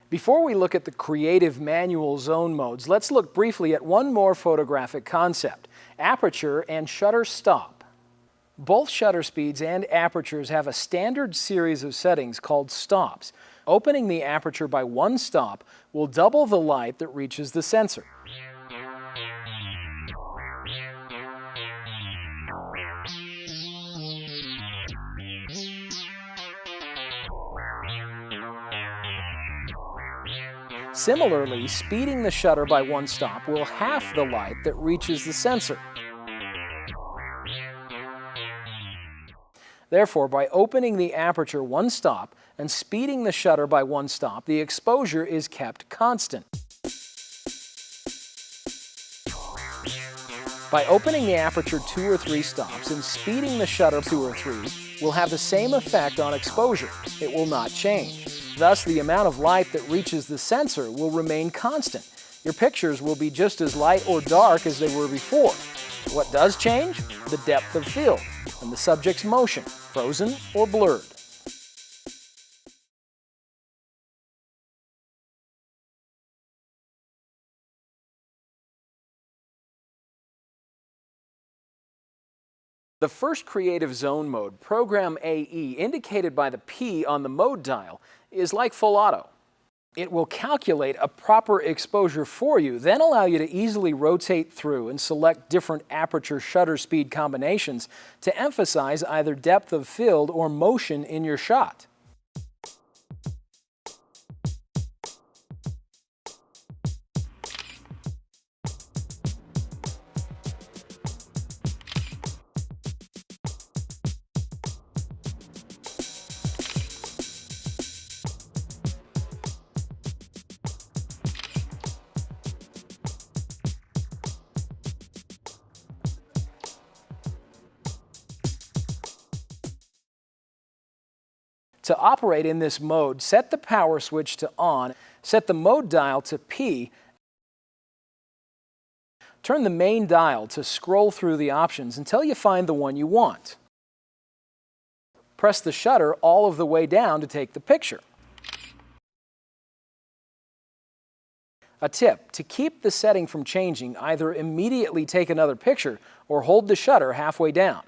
Before we look at the creative manual zone modes, let's look briefly at one more photographic concept: aperture and shutter stop. Both shutter speeds and apertures have a standard series of settings called stops. Opening the aperture by one stop will double the light that reaches the sensor. Similarly, speeding the shutter by one stop will half the light that reaches the sensor. Therefore, by opening the aperture one stop and speeding the shutter by one stop, the exposure is kept constant. By opening the aperture 2 or 3 stops and speeding the shutter 2 or 3 will have the same effect on exposure. It will not change. Thus, the amount of light that reaches the sensor will remain constant. Your pictures will be just as light or dark as they were before. What does change? The depth of field and the subject's motion, frozen or blurred. The first creative zone mode, Program AE, indicated by the P on the mode dial, is like full auto. It will calculate a proper exposure for you, then allow you to easily rotate through and select different aperture shutter speed combinations to emphasize either depth of field or motion in your shot. To operate in this mode, set the power switch to on, set the mode dial to P, turn the main dial to scroll through the options until you find the one you want. Press the shutter all of the way down to take the picture. A tip: to keep the setting from changing, either immediately take another picture or hold the shutter halfway down.